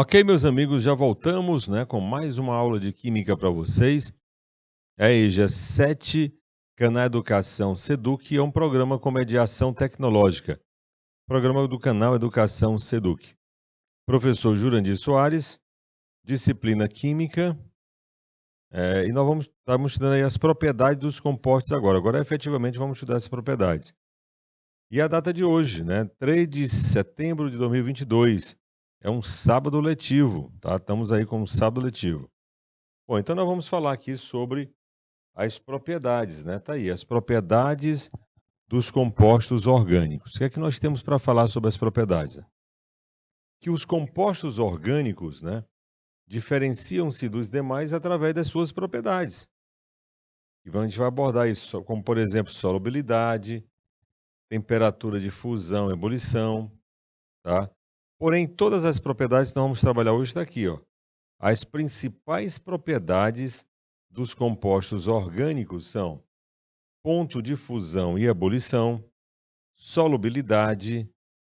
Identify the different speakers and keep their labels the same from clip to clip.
Speaker 1: Ok, meus amigos, já voltamos, né, com mais uma aula de química para vocês. É EJA 7, Canal Educação Seduc, é um programa com mediação tecnológica. Programa do canal Educação Seduc. Professor Jurandir Soares, disciplina Química, e nós estamos estudando aí as propriedades dos compostos agora. Agora, efetivamente, vamos estudar essas propriedades. E a data de hoje, né, 3 de setembro de 2022, é um sábado letivo, tá? Estamos aí com um sábado letivo. Bom, então nós vamos falar aqui sobre as propriedades, né? Tá aí, as propriedades dos compostos orgânicos. O que é que nós temos para falar sobre as propriedades? Que os compostos orgânicos, né, diferenciam-se dos demais através das suas propriedades. E a gente vai abordar isso, como por exemplo, solubilidade, temperatura de fusão, ebulição, tá? Porém, todas as propriedades que nós vamos trabalhar hoje está aqui, ó. As principais propriedades dos compostos orgânicos são ponto de fusão e ebulição, solubilidade,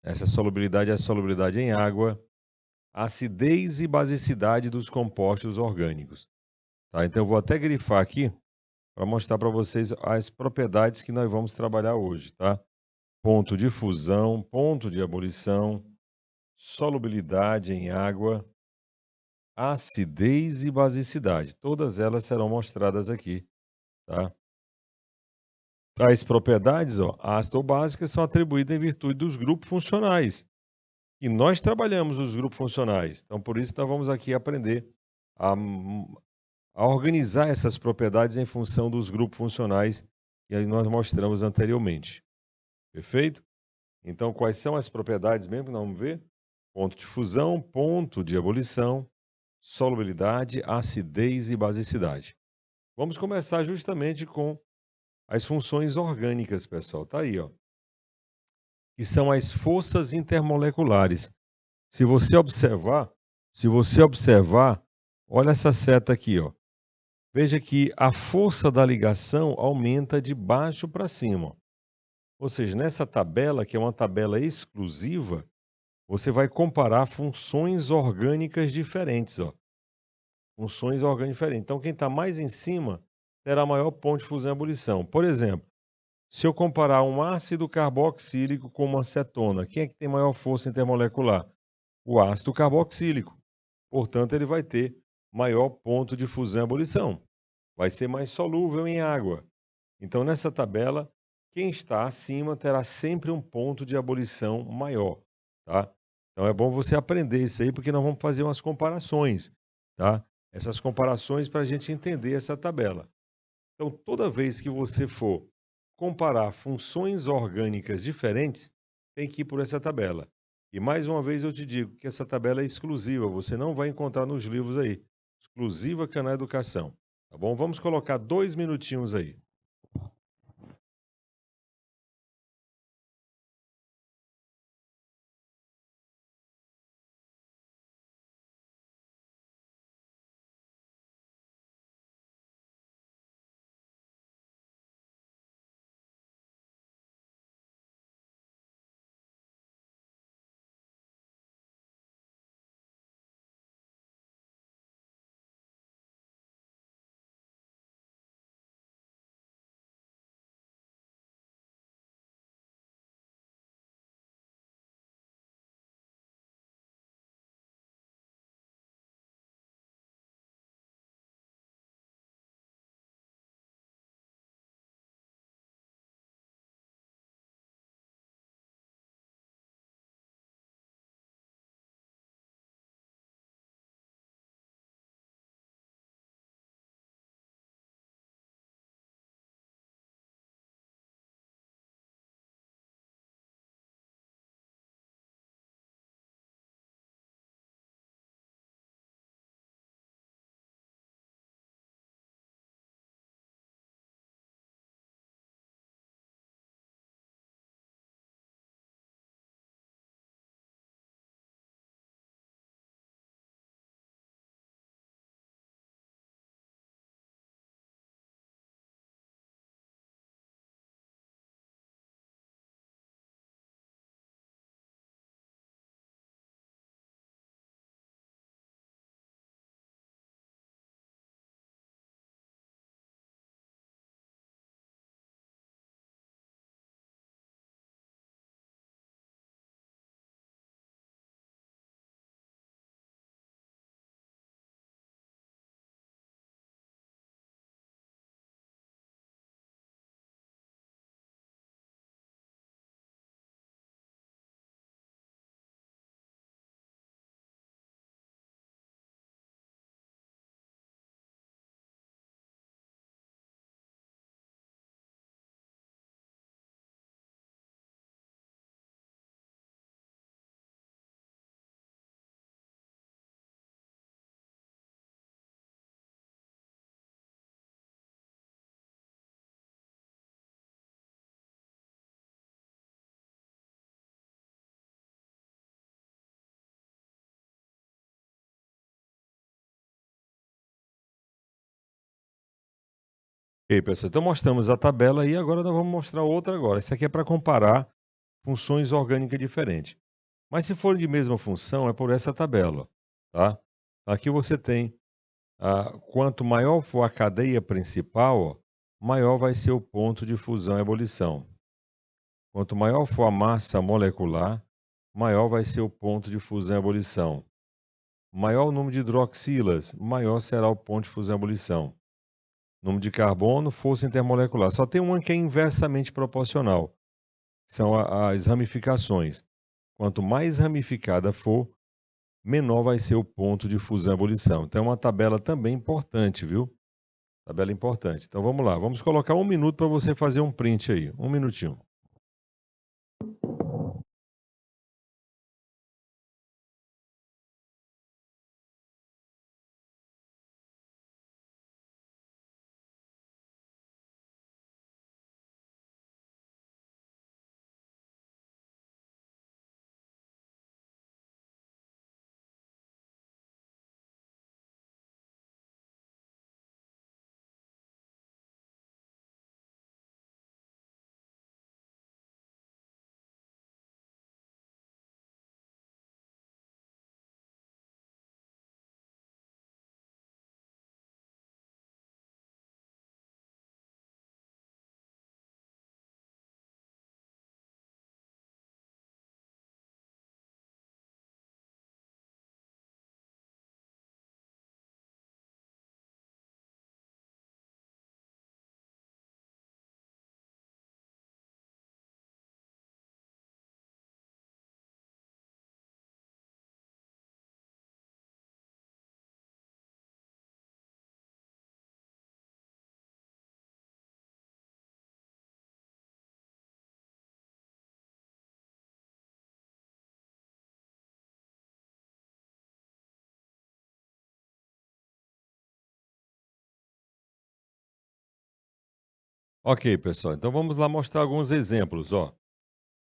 Speaker 1: essa solubilidade é a solubilidade em água, acidez e basicidade dos compostos orgânicos. Tá? Então eu vou até grifar aqui para mostrar para vocês as propriedades que nós vamos trabalhar hoje, tá? Ponto de fusão, ponto de ebulição, solubilidade em água, acidez e basicidade. Todas elas serão mostradas aqui, tá? Tais propriedades, ó, ácido ou básicas, são atribuídas em virtude dos grupos funcionais. E nós trabalhamos os grupos funcionais. Então, por isso, nós vamos aqui aprender a, a organizar essas propriedades em função dos grupos funcionais que aí nós mostramos anteriormente. Perfeito? Então, quais são as propriedades mesmo que nós vamos ver? Ponto de fusão, ponto de ebulição, solubilidade, acidez e basicidade. Vamos começar justamente com as funções orgânicas, pessoal. Tá aí, ó. Que são as forças intermoleculares. Se você observar, se você observar, olha essa seta aqui, ó. Veja que a força da ligação aumenta de baixo para cima. Ou seja, nessa tabela, que é uma tabela exclusiva, você vai comparar funções orgânicas diferentes, ó. Funções orgânicas diferentes. Então, quem está mais em cima terá maior ponto de fusão e ebulição. Por exemplo, se eu comparar um ácido carboxílico com uma acetona, quem é que tem maior força intermolecular? O ácido carboxílico. Portanto, ele vai ter maior ponto de fusão e ebulição. Vai ser mais solúvel em água. Então, nessa tabela, quem está acima terá sempre um ponto de ebulição maior, tá? Então, é bom você aprender isso aí, porque nós vamos fazer umas comparações, tá? Essas comparações para a gente entender essa tabela. Então, toda vez que você for comparar funções orgânicas diferentes, tem que ir por essa tabela. E mais uma vez eu te digo que essa tabela é exclusiva, você não vai encontrar nos livros aí. Exclusiva Canal Educação. Tá bom? Vamos colocar 2 minutinhos aí. Ok, pessoal, então mostramos a tabela e agora nós vamos mostrar outra agora. Isso aqui é para comparar funções orgânicas diferentes. Mas se forem de mesma função, é por essa tabela, tá? Aqui você tem, quanto maior for a cadeia principal, ó, maior vai ser o ponto de fusão e ebulição. Quanto maior for a massa molecular, maior vai ser o ponto de fusão e ebulição. Maior o número de hidroxilas, maior será o ponto de fusão e ebulição. Número de carbono, força intermolecular. Só tem uma que é inversamente proporcional. São as ramificações. Quanto mais ramificada for, menor vai ser o ponto de fusão e ebulição. Então é uma tabela também importante, viu? Tabela importante. Então vamos lá. Vamos colocar 1 minuto para você fazer um print aí. 1 minutinho. Ok, pessoal. Então vamos lá mostrar alguns exemplos, ó.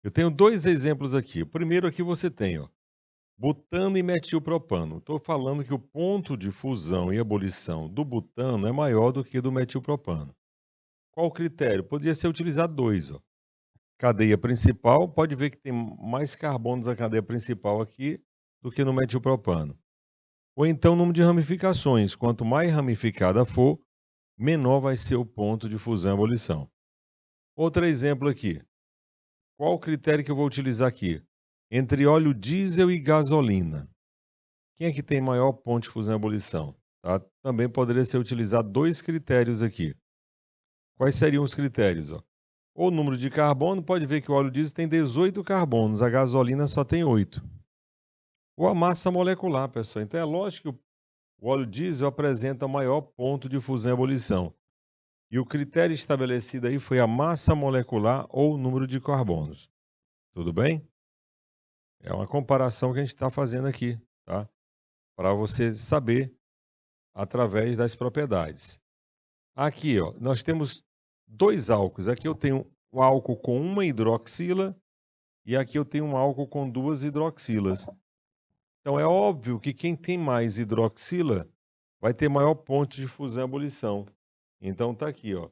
Speaker 1: Eu tenho dois exemplos aqui. O primeiro aqui você tem, ó, butano e metilpropano. Estou falando que o ponto de fusão e ebulição do butano é maior do que do metilpropano. Qual o critério? Poderia ser utilizado dois, ó. Cadeia principal, pode ver que tem mais carbonos na cadeia principal aqui do que no metilpropano. Ou então número de ramificações. Quanto mais ramificada for, menor vai ser o ponto de fusão e ebulição. Outro exemplo aqui. Qual o critério que eu vou utilizar aqui? Entre óleo diesel e gasolina. Quem é que tem maior ponto de fusão e ebulição? Tá? Também poderia ser utilizado dois critérios aqui. Quais seriam os critérios? Ó? O número de carbono, pode ver que o óleo diesel tem 18 carbonos, a gasolina só tem 8. Ou a massa molecular, pessoal. Então é lógico que o óleo diesel apresenta o maior ponto de fusão e ebulição. E o critério estabelecido aí foi a massa molecular ou o número de carbonos. Tudo bem? É uma comparação que a gente está fazendo aqui, tá? Para você saber através das propriedades. Aqui, ó, nós temos dois álcools. Aqui eu tenho um álcool com uma hidroxila e aqui eu tenho um álcool com duas hidroxilas. Então é óbvio que quem tem mais hidroxila vai ter maior ponto de fusão e ebulição. Então está aqui, ó.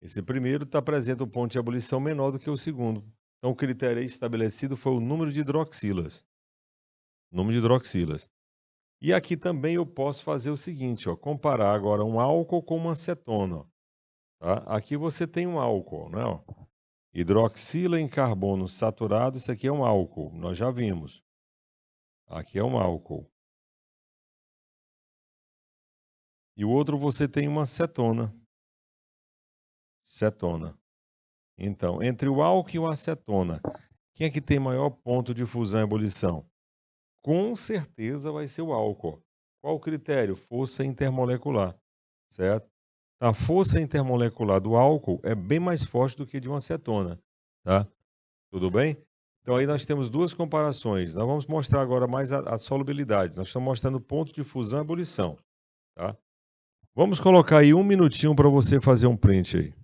Speaker 1: Esse primeiro apresenta um ponto de ebulição menor do que o segundo. Então o critério estabelecido foi o número de hidroxilas. Número de hidroxilas. E aqui também eu posso fazer o seguinte, ó, comparar agora um álcool com uma acetona. Tá? Aqui você tem um álcool, né? Ó. Hidroxila em carbono saturado, isso aqui é um álcool, nós já vimos. Aqui é um álcool. E o outro você tem uma cetona. Cetona. Então, entre o álcool e o acetona, quem é que tem maior ponto de fusão e ebulição? Com certeza vai ser o álcool. Qual o critério? Força intermolecular, certo? A força intermolecular do álcool é bem mais forte do que de uma acetona, tá? Tudo bem? Então aí nós temos duas comparações. Nós vamos mostrar agora mais a solubilidade. Nós estamos mostrando o ponto de fusão e ebulição, tá? Vamos colocar aí 1 minutinho para você fazer um print aí.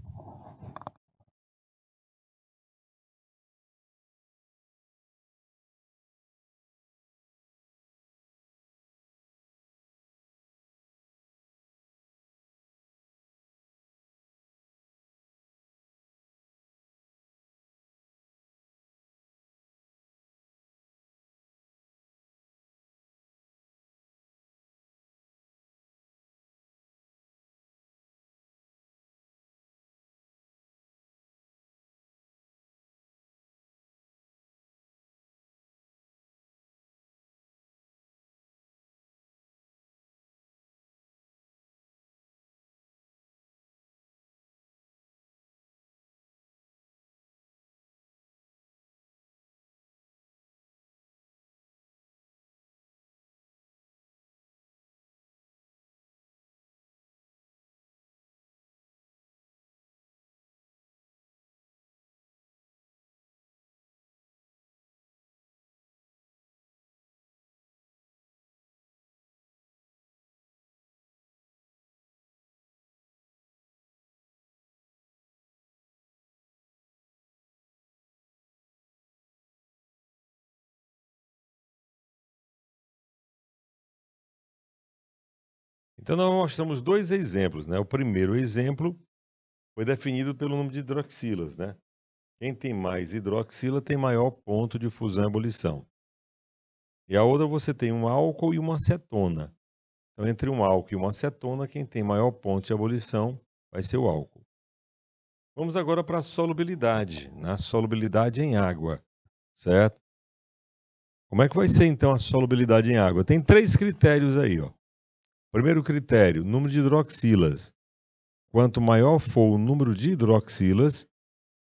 Speaker 1: Então, nós mostramos 2 exemplos, né. O primeiro exemplo foi definido pelo número de hidroxilas, né. Quem tem mais hidroxila tem maior ponto de fusão e ebulição. E a outra você tem um álcool e uma acetona. Então, entre um álcool e uma acetona, quem tem maior ponto de ebulição vai ser o álcool. Vamos agora para a solubilidade, na solubilidade em água, certo? Como é que vai ser então a solubilidade em água? Tem 3 critérios aí, ó. Primeiro critério, número de hidroxilas. Quanto maior for o número de hidroxilas,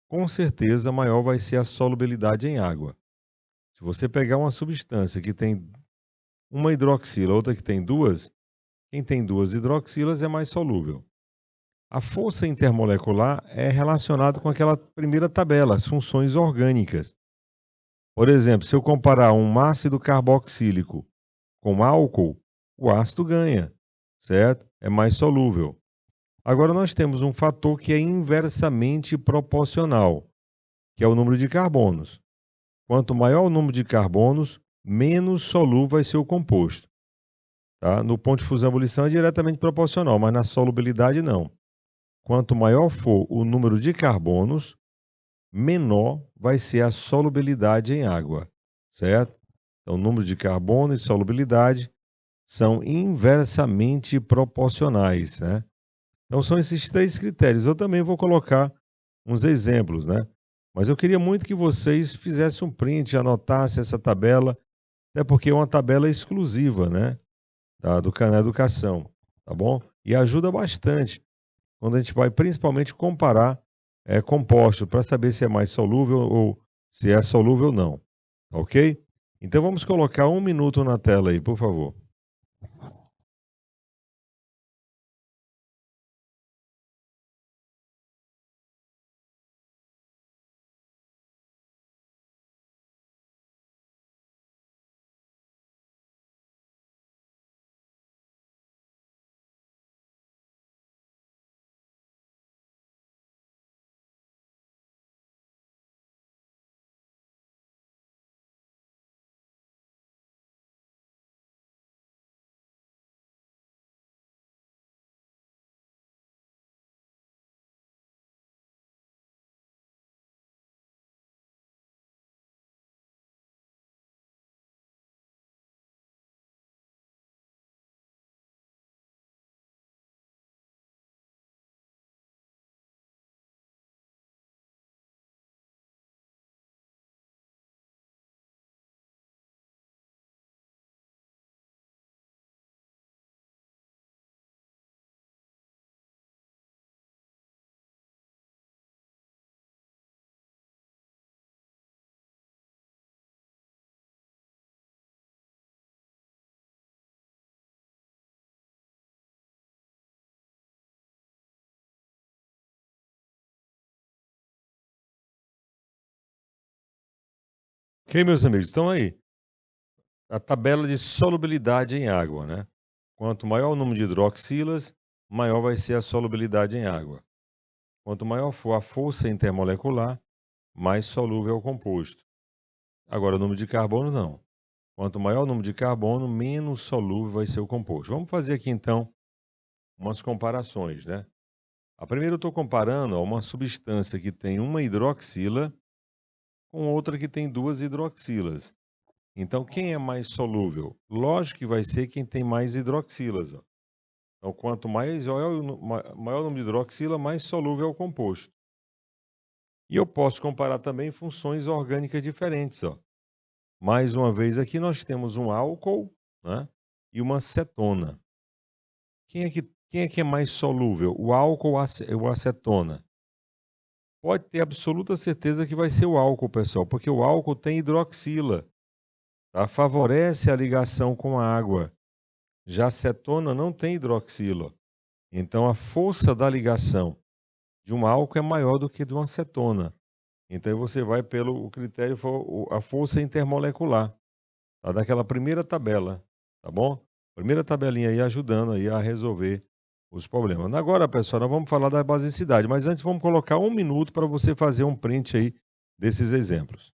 Speaker 1: com certeza maior vai ser a solubilidade em água. Se você pegar uma substância que tem uma hidroxila, outra que tem duas, quem tem duas hidroxilas é mais solúvel. A força intermolecular é relacionada com aquela primeira tabela, as funções orgânicas. Por exemplo, se eu comparar um ácido carboxílico com álcool, o ácido ganha, certo? É mais solúvel. Agora nós temos um fator que é inversamente proporcional, que é o número de carbonos. Quanto maior o número de carbonos, menos solúvel vai ser o composto. Tá? No ponto de fusão e ebulição é diretamente proporcional, mas na solubilidade não. Quanto maior for o número de carbonos, menor vai ser a solubilidade em água, certo? Então, o número de carbono e solubilidade são inversamente proporcionais, né? Então, são esses 3 critérios. Eu também vou colocar uns exemplos, né? Mas eu queria muito que vocês fizessem um print, anotassem essa tabela, até porque é uma tabela exclusiva, né? Do canal Educação, tá bom? E ajuda bastante quando a gente vai principalmente comparar compostos para saber se é mais solúvel ou se é solúvel ou não, tá ok? Então vamos colocar 1 minuto na tela aí, por favor. Ok, meus amigos, estão aí. A tabela de solubilidade em água, né? Quanto maior o número de hidroxilas, maior vai ser a solubilidade em água. Quanto maior for a força intermolecular, mais solúvel é o composto. Agora, o número de carbono, não. Quanto maior o número de carbono, menos solúvel vai ser o composto. Vamos fazer aqui, então, umas comparações, né? A primeira eu estou comparando uma substância que tem uma hidroxila com outra que tem duas hidroxilas. Então, quem é mais solúvel? Lógico que vai ser quem tem mais hidroxilas. Ó. Então, quanto maior o número de hidroxila, mais solúvel é o composto. E eu posso comparar também funções orgânicas diferentes. Ó. Mais uma vez aqui nós temos um álcool, né, e uma cetona. Quem é que é mais solúvel, o álcool ou a acetona? Pode ter absoluta certeza que vai ser o álcool, pessoal, porque o álcool tem hidroxila, tá? Favorece a ligação com a água. Já a cetona não tem hidroxila. Então a força da ligação de um álcool é maior do que de uma cetona. Então você vai pelo critério a força intermolecular, tá? Daquela primeira tabela, tá bom? Primeira tabelinha aí ajudando aí a resolver os problemas. Agora, pessoal, nós vamos falar da basicidade, mas antes vamos colocar 1 minuto para você fazer um print aí desses exemplos.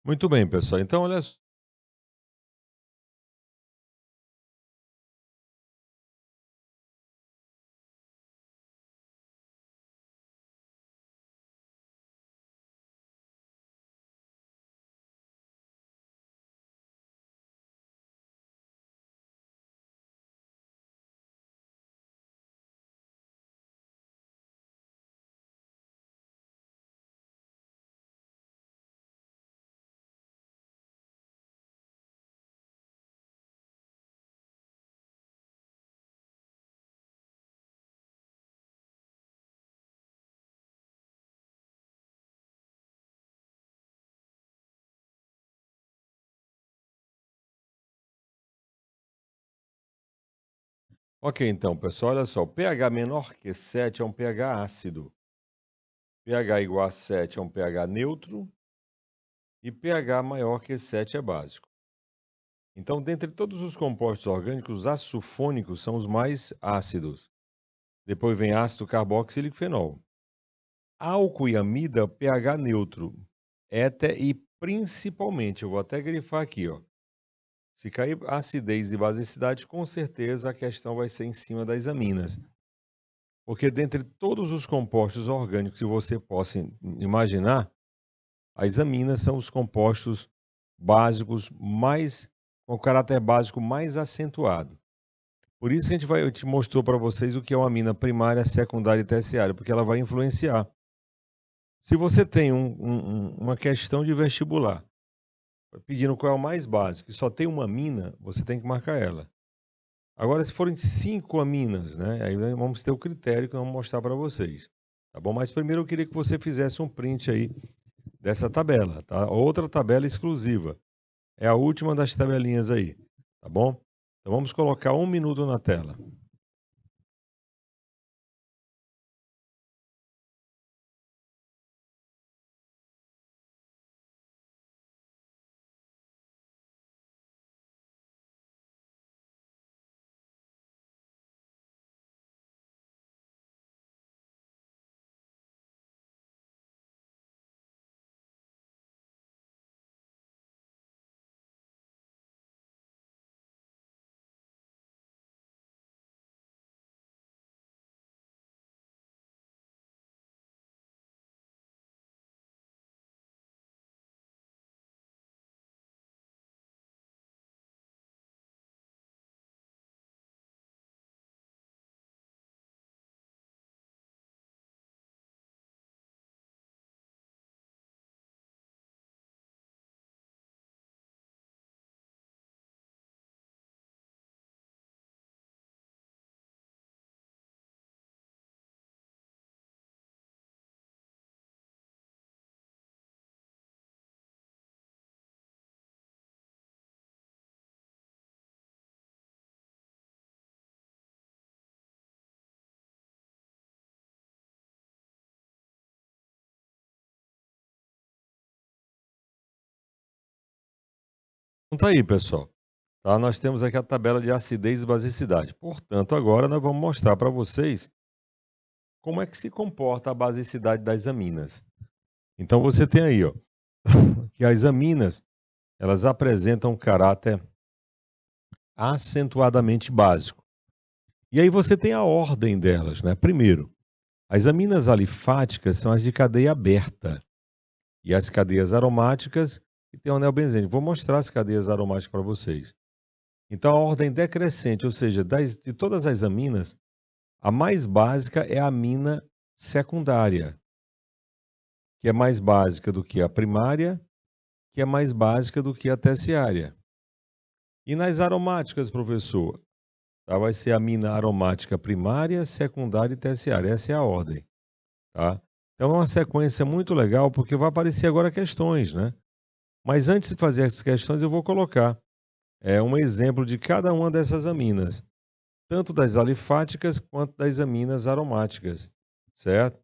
Speaker 1: Muito bem, pessoal. Então, olha só. Ok, então, pessoal, olha só. pH menor que 7 é um pH ácido. pH igual a 7 é um pH neutro. E pH maior que 7 é básico. Então, dentre todos os compostos orgânicos, os ácidos sulfônicos são os mais ácidos. Depois vem ácido carboxílico e fenol. Álcool e amida, pH neutro. Éter e principalmente, eu vou até grifar aqui, ó. Se cair acidez e basicidade, com certeza a questão vai ser em cima das aminas. Porque dentre todos os compostos orgânicos que você possa imaginar, as aminas são os compostos básicos mais com o caráter básico mais acentuado. Por isso que eu te mostrou para vocês o que é uma amina primária, secundária e terciária, porque ela vai influenciar. Se você tem uma questão de vestibular pedindo qual é o mais básico e só tem uma amina, você tem que marcar ela. Agora, se forem 5 aminas, né, aí vamos ter o critério que eu vou mostrar para vocês. Tá bom? Mas primeiro eu queria que você fizesse um print aí dessa tabela, tá? Outra tabela exclusiva. É a última das tabelinhas aí, tá bom? Então vamos colocar 1 minuto na tela. Então tá aí, pessoal. Tá? Nós temos aqui a tabela de acidez e basicidade. Portanto, agora nós vamos mostrar para vocês como é que se comporta a basicidade das aminas. Então você tem aí, ó, que as aminas, elas apresentam um caráter acentuadamente básico. E aí você tem a ordem delas, né? Primeiro, as aminas alifáticas são as de cadeia aberta. E as cadeias aromáticas que tem o anel benzênico. Vou mostrar as cadeias aromáticas para vocês. Então, a ordem decrescente, ou seja, de todas as aminas, a mais básica é a amina secundária, que é mais básica do que a primária, que é mais básica do que a terciária. E nas aromáticas, professor, tá? Vai ser a amina aromática primária, secundária e terciária. Essa é a ordem. Tá? Então, é uma sequência muito legal, porque vai aparecer agora questões, né? Mas antes de fazer as questões, eu vou colocar um exemplo de cada uma dessas aminas, tanto das alifáticas quanto das aminas aromáticas, certo?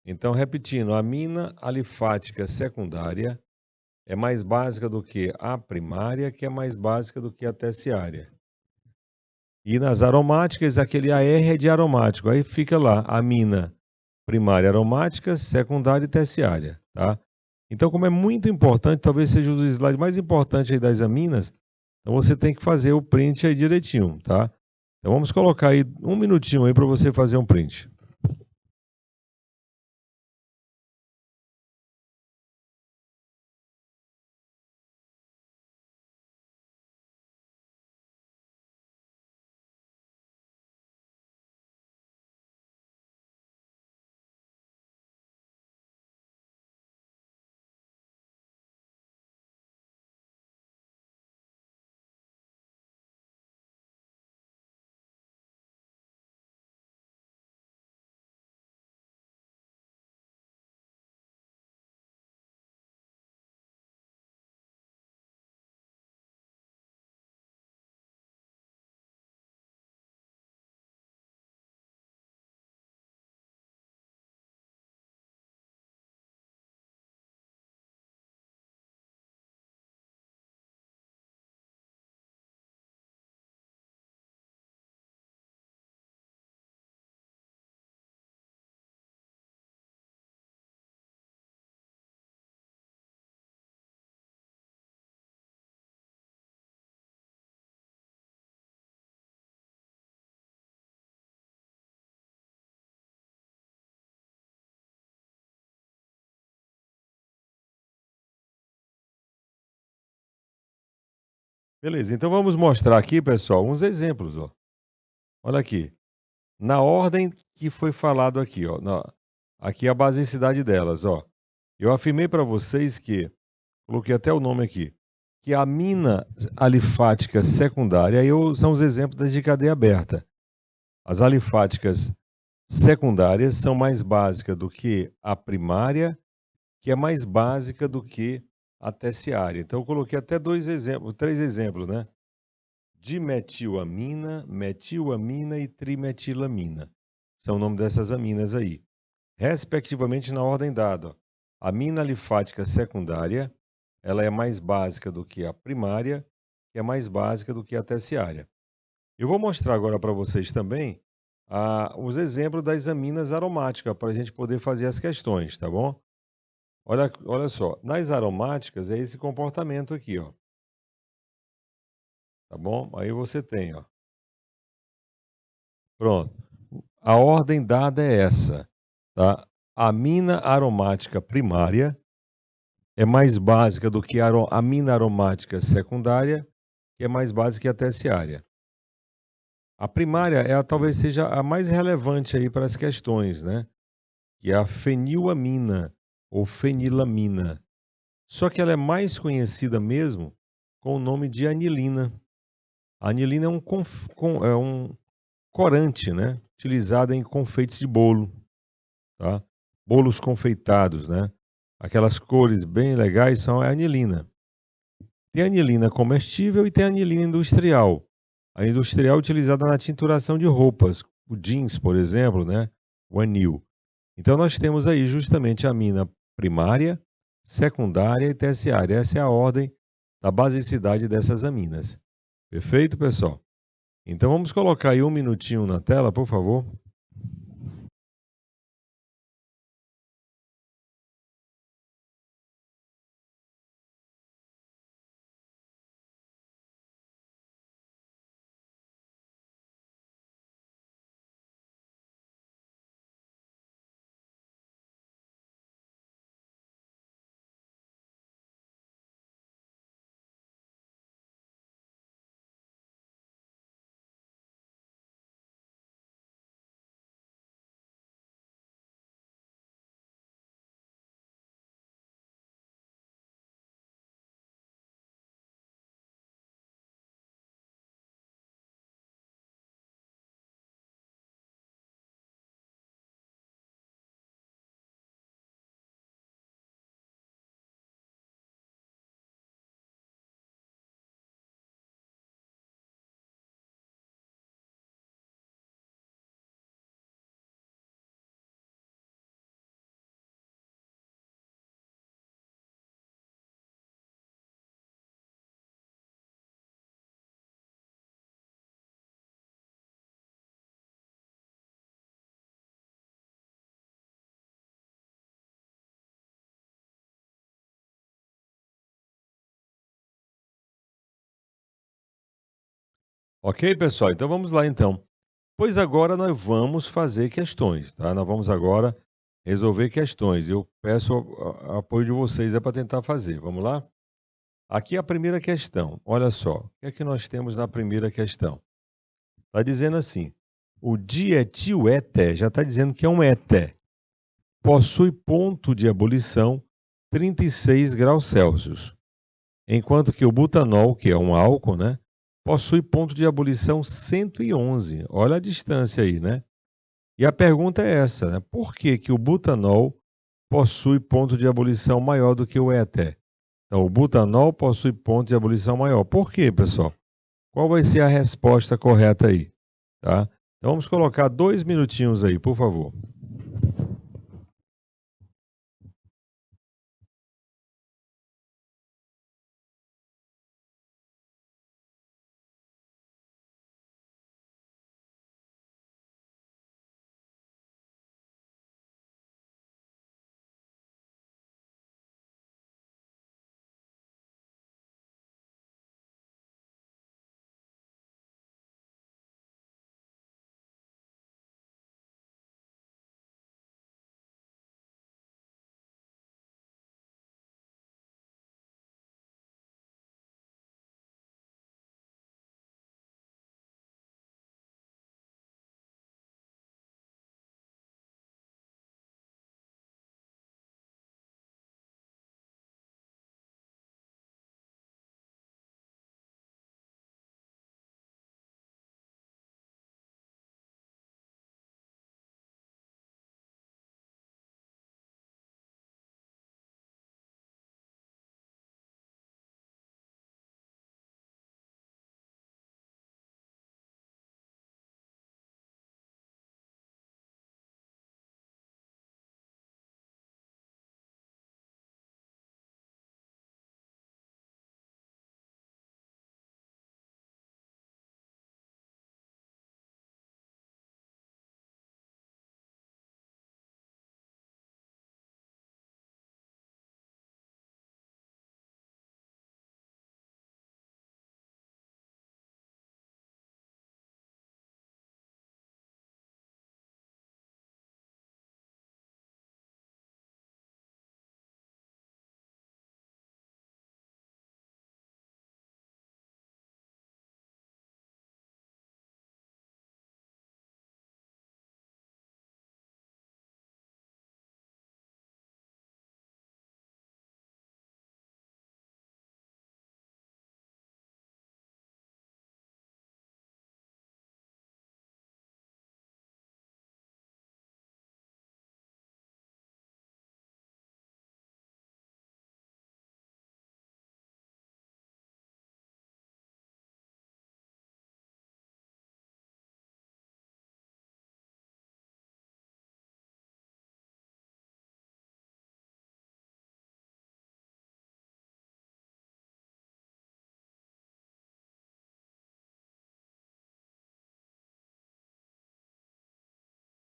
Speaker 1: Então, repetindo, a amina alifática secundária é mais básica do que a primária, que é mais básica do que a terciária. E nas aromáticas, aquele AR é de aromático, aí fica lá, amina primária aromática, secundária e terciária, tá? Então, como é muito importante, talvez seja o slide mais importante aí das aminas, então você tem que fazer o print aí direitinho, tá? Então vamos colocar aí um minutinho aí para você fazer um print. Beleza, então vamos mostrar aqui, pessoal, uns exemplos, ó. Olha aqui, na ordem que foi falado aqui, ó, aqui a basicidade delas, ó. Eu afirmei para vocês que, coloquei até o nome aqui, que a amina alifática secundária, são os exemplos de cadeia aberta. As alifáticas secundárias são mais básicas do que a primária, que é mais básica do que a terciária. Então, eu coloquei até três exemplos, né? Dimetilamina, metilamina e trimetilamina. São o nome dessas aminas aí. Respectivamente na ordem dada. Ó. A amina alifática secundária, ela é mais básica do que a primária, que é mais básica do que a terciária. Eu vou mostrar agora para vocês também os exemplos das aminas aromáticas, para a gente poder fazer as questões, tá bom? Olha só, nas aromáticas é esse comportamento aqui, ó. Tá bom? Aí você tem, ó. Pronto. A ordem dada é essa, tá? A amina aromática primária é mais básica do que a amina aromática secundária, que é mais básica que a terciária. A primária talvez seja a mais relevante aí para as questões, né? Que é a fenilamina ou fenilamina. Só que ela é mais conhecida mesmo com o nome de anilina. A anilina é um corante, né? Utilizado em confeitos de bolo, tá? Bolos confeitados, né? Aquelas cores bem legais são a anilina. Tem anilina comestível e tem anilina industrial. A industrial é utilizada na tinturação de roupas, o jeans, por exemplo, né? O anil. Então nós temos aí justamente a amina primária, secundária e terciária. Essa é a ordem da basicidade dessas aminas. Perfeito, pessoal? Então vamos colocar aí um minutinho na tela, por favor. Ok, pessoal? Então vamos lá então. Pois agora nós vamos fazer questões, tá? Nós vamos agora resolver questões. Eu peço apoio de vocês para tentar fazer. Vamos lá? Aqui é a primeira questão. Olha só, o que é que nós temos na primeira questão? Está dizendo assim: o dietiléter, já está dizendo que é um éter, possui ponto de ebulição 36 graus Celsius, enquanto que o butanol, que é um álcool, né, possui ponto de ebulição 111. Olha a distância aí, né? E a pergunta é essa, né? Por que que o butanol possui ponto de ebulição maior do que o éter? Então, o butanol possui ponto de ebulição maior. Por quê, pessoal? Qual vai ser a resposta correta aí? Tá? Então, vamos colocar 2 minutinhos aí, por favor.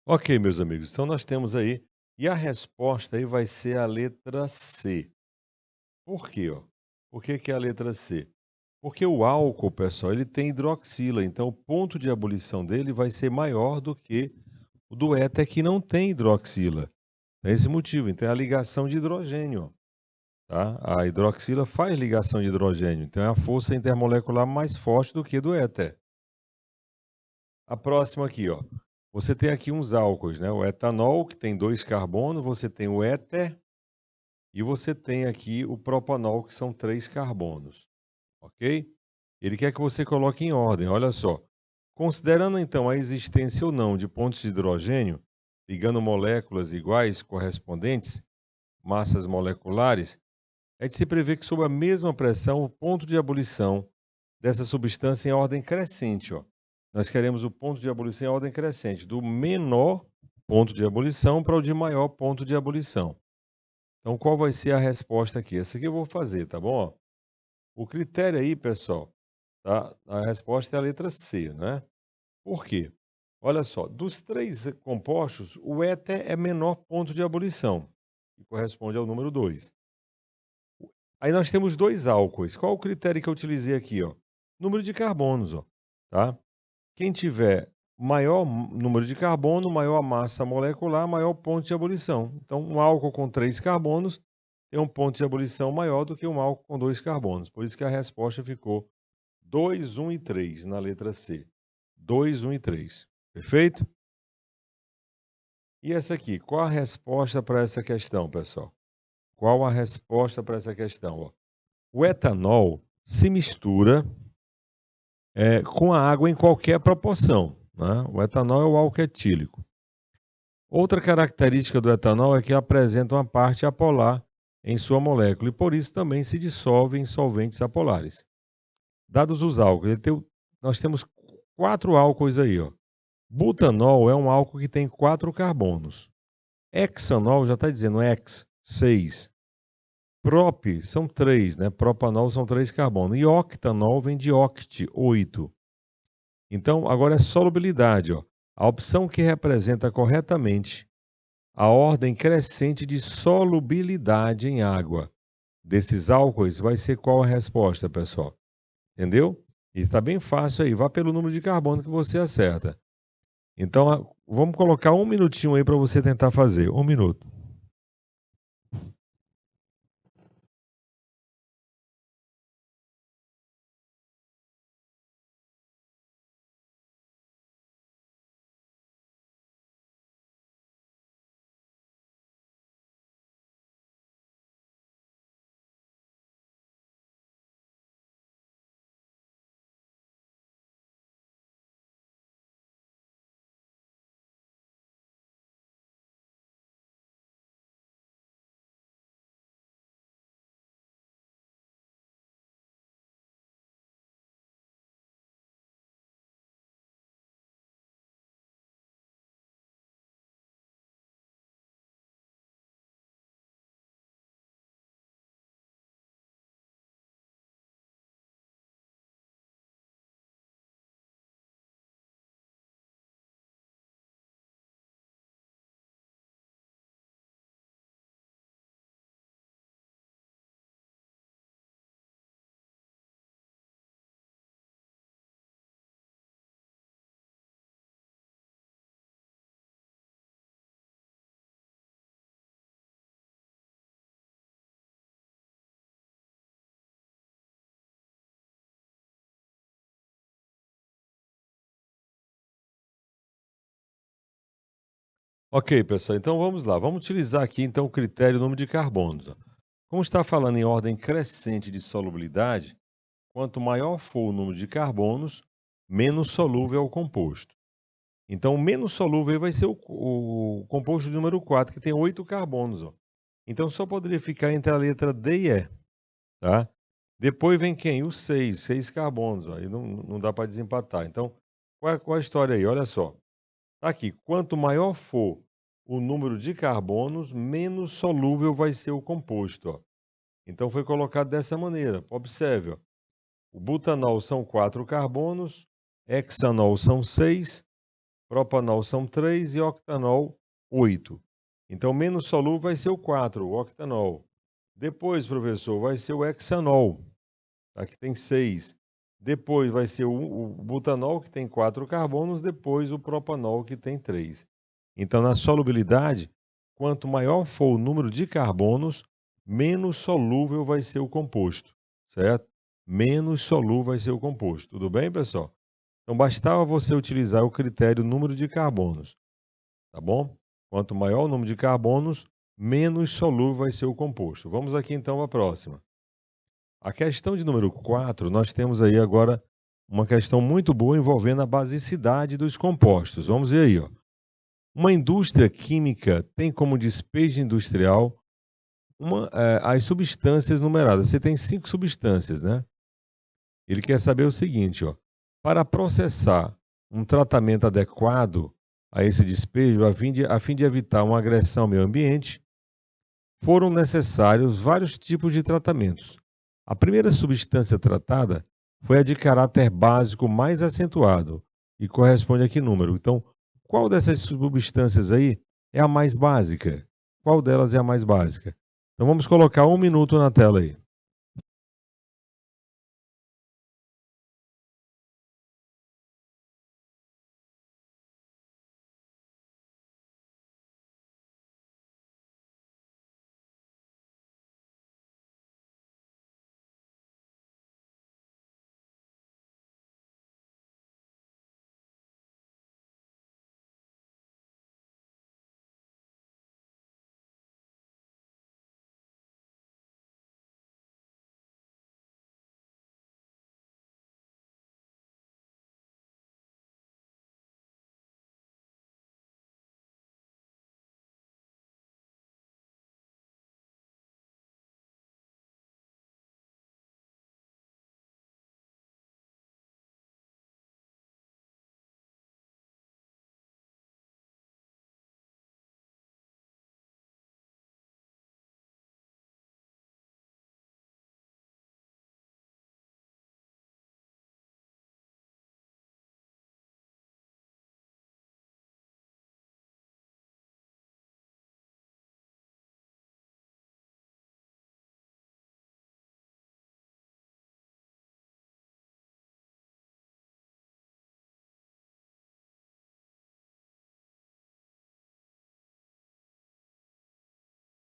Speaker 1: Ok, meus amigos, então nós temos aí, e a resposta aí vai ser a letra C. Por quê, ó? Por que que é a letra C? Porque o álcool, pessoal, ele tem hidroxila, então o ponto de ebulição dele vai ser maior do que o do éter que não tem hidroxila. É esse motivo, então é a ligação de hidrogênio, tá? A hidroxila faz ligação de hidrogênio, então é a força intermolecular mais forte do que do éter. A próxima aqui, ó. Você tem aqui uns álcools, né? O etanol, que tem 2 carbonos, você tem o éter e você tem aqui o propanol, que são 3 carbonos, ok? Ele quer que você coloque em ordem, olha só. Considerando então a existência ou não de pontos de hidrogênio, ligando moléculas iguais correspondentes, massas moleculares, é de se prever que sob a mesma pressão, o ponto de ebulição dessa substância em ordem crescente, ó. Nós queremos o ponto de ebulição em ordem crescente, do menor ponto de ebulição para o de maior ponto de ebulição. Então, qual vai ser a resposta aqui? Essa aqui eu vou fazer, tá bom? O critério aí, pessoal, tá? A resposta é a letra C, né? Por quê? Olha só, dos 3 compostos, o éter é menor ponto de ebulição, que corresponde ao número 2. Aí nós temos 2 álcoois. Qual o critério que eu utilizei aqui, ó? Número de carbonos, ó. tá? Quem tiver maior número de carbono, maior massa molecular, maior ponto de ebulição. Então, um álcool com 3 carbonos tem um ponto de ebulição maior do que um álcool com 2 carbonos. Por isso que a resposta ficou 2, 1 e 3 na letra C. 2, 1 e 3. Perfeito? E essa aqui, qual a resposta para essa questão, pessoal? Qual a resposta para essa questão? Ó, o etanol se mistura com a água em qualquer proporção, né? O etanol é o álcool etílico. Outra característica do etanol é que apresenta uma parte apolar em sua molécula e por isso também se dissolve em solventes apolares. Dados os álcools, nós temos 4 álcools aí, ó. Butanol é um álcool que tem 4 carbonos. Hexanol já está dizendo hex, 6. Prop são 3, né? Propanol são 3 carbonos. E octanol vem de oct, 8. Então, agora é solubilidade, ó. A opção que representa corretamente a ordem crescente de solubilidade em água desses álcoois vai ser qual a resposta, pessoal? Entendeu? E está bem fácil aí. Vá pelo número de carbono que você acerta. Então, vamos colocar 1 minutinho aí para você tentar fazer. 1 minuto. Ok, pessoal, então vamos lá. Vamos utilizar aqui então o critério número de carbonos, ó. Como está falando em ordem crescente de solubilidade, quanto maior for o número de carbonos, menos solúvel é o composto. Então, o menos solúvel vai ser o composto número 4, que tem 8 carbonos, ó. Então, só poderia ficar entre a letra D e E, tá? Depois vem quem? O 6, 6 carbonos, ó. Aí não dá para desempatar. Então, qual a história aí? Olha só. Tá aqui, quanto maior for o número de carbonos, menos solúvel vai ser o composto, ó. Então, foi colocado dessa maneira. Observe, ó. O butanol são 4 carbonos, hexanol são 6, propanol são 3 e octanol 8. Então, menos solúvel vai ser o 4, o octanol. Depois, professor, vai ser o hexanol, tá? Que tem 6. Depois vai ser o butanol, que tem 4 carbonos. Depois o propanol, que tem 3. Então, na solubilidade, quanto maior for o número de carbonos, menos solúvel vai ser o composto, certo? Menos solúvel vai ser o composto. Tudo bem, pessoal? Então, bastava você utilizar o critério número de carbonos, tá bom? Quanto maior o número de carbonos, menos solúvel vai ser o composto. Vamos aqui então à próxima. A questão de número 4, nós temos aí agora uma questão muito boa envolvendo a basicidade dos compostos. Vamos ver aí, ó. Uma indústria química tem como despejo industrial as substâncias numeradas. Você tem 5 substâncias, né? Ele quer saber o seguinte, ó. Para processar um tratamento adequado a esse despejo, a fim de evitar uma agressão ao meio ambiente, foram necessários vários tipos de tratamentos. A primeira substância tratada foi a de caráter básico mais acentuado e corresponde a que número? Então, qual dessas substâncias aí é a mais básica? Qual delas é a mais básica? Então, vamos colocar 1 minuto na tela aí.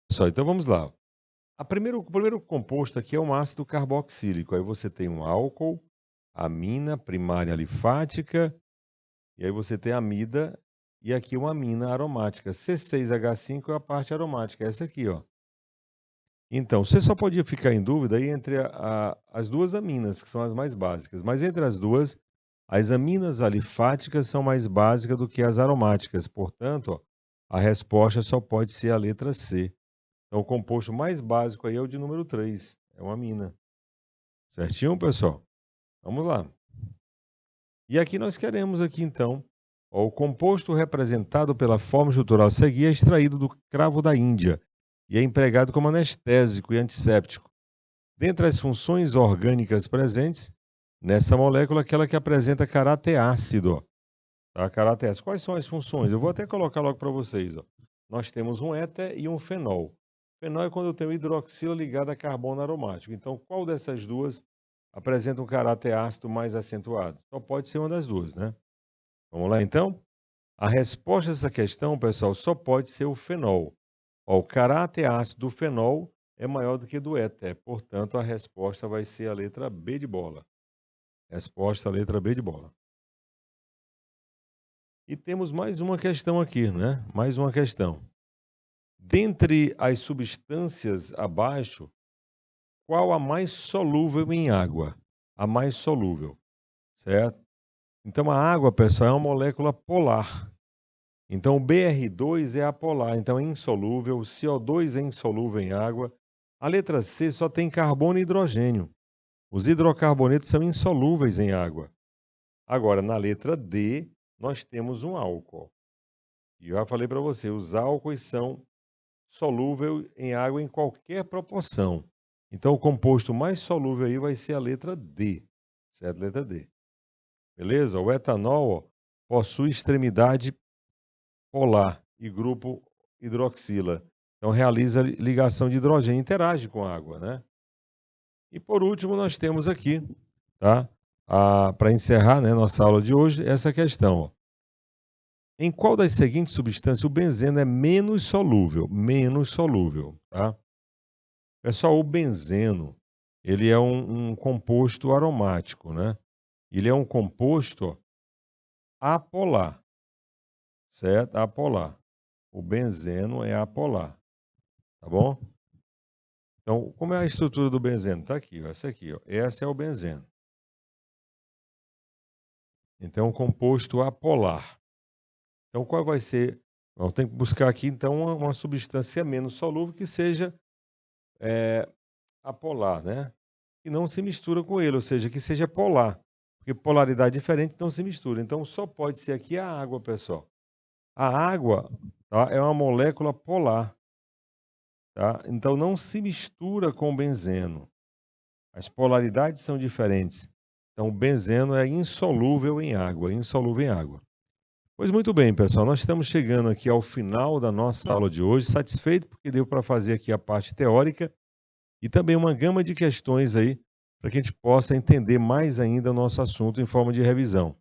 Speaker 1: Pessoal, então vamos lá. O primeiro composto aqui é um ácido carboxílico. Aí você tem um álcool, amina primária alifática, e aí você tem amida e aqui uma amina aromática. C6H5 é a parte aromática, essa aqui, ó. Então, você só podia ficar em dúvida aí entre as duas aminas, que são as mais básicas. Mas entre as duas, as aminas alifáticas são mais básicas do que as aromáticas. Portanto, ó, a resposta só pode ser a letra C. Então, o composto mais básico aí é o de número 3, é uma amina. Certinho, pessoal? Vamos lá. E aqui nós queremos aqui, então, ó, o composto representado pela forma estrutural a seguir é extraído do cravo da Índia e é empregado como anestésico e antisséptico. Dentre as funções orgânicas presentes nessa molécula, aquela que apresenta caráter ácido. Tá? Caráter ácido. Quais são as funções? Eu vou até colocar logo para vocês. Ó. Nós temos um éter e um fenol. Fenol é quando eu tenho hidroxila ligada a carbono aromático. Então, qual dessas duas apresenta um caráter ácido mais acentuado? Só pode ser uma das duas, né? Vamos lá, então? A resposta a essa questão, pessoal, só pode ser o fenol. Ó, o caráter ácido do fenol é maior do que do éter. Portanto, a resposta vai ser a letra B de bola. Resposta, a letra B de bola. E temos mais uma questão aqui, né? Mais uma questão. Dentre as substâncias abaixo, qual a mais solúvel em água? A mais solúvel, certo? Então, a água, pessoal, é uma molécula polar. Então, o Br2 é apolar, então é insolúvel. O CO2 é insolúvel em água. A letra C só tem carbono e hidrogênio. Os hidrocarbonetos são insolúveis em água. Agora, na letra D, nós temos um álcool. E eu já falei para você, os álcoois são solúveis em água em qualquer proporção. Então, o composto mais solúvel aí vai ser a letra D. Certo? Letra D. Beleza? O etanol ó, possui extremidade polar e grupo hidroxila. Então, realiza ligação de hidrogênio, interage com a água, né? E por último, nós temos aqui, tá? Para encerrar, né, nossa aula de hoje, essa questão. Ó. Em qual das seguintes substâncias o benzeno é menos solúvel? Menos solúvel, tá? Pessoal, o benzeno, ele é um composto aromático, né? Ele é um composto apolar, certo? Apolar. O benzeno é apolar, tá bom? Então, como é a estrutura do benzeno? Está aqui, ó, essa aqui, ó. Essa é o benzeno. Então, é um composto apolar. Então, qual vai ser? Vamos ter que buscar aqui, então, uma substância menos solúvel que seja apolar, né? Que não se mistura com ele, ou seja, que seja polar. Porque polaridade diferente não se mistura. Então, só pode ser aqui a água, pessoal. A água, tá, é uma molécula polar. Tá? Então, não se mistura com o benzeno. As polaridades são diferentes. Então, o benzeno é insolúvel em água, insolúvel em água. Pois muito bem, pessoal, nós estamos chegando aqui ao final da nossa aula de hoje, satisfeito porque deu para fazer aqui a parte teórica e também uma gama de questões aí para que a gente possa entender mais ainda o nosso assunto em forma de revisão.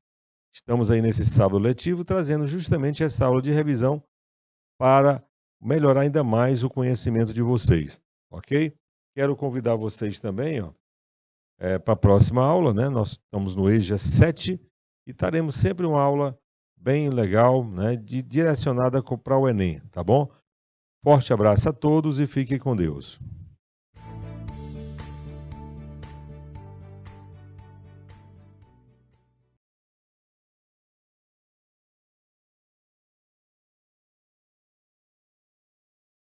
Speaker 1: Estamos aí nesse sábado letivo trazendo justamente essa aula de revisão para melhorar ainda mais o conhecimento de vocês, ok? Quero convidar vocês também, ó, para a próxima aula, né? Nós estamos no EJA 7 e teremos sempre uma aula bem legal, né? Direcionada para o Enem, tá bom? Forte abraço a todos e fiquem com Deus.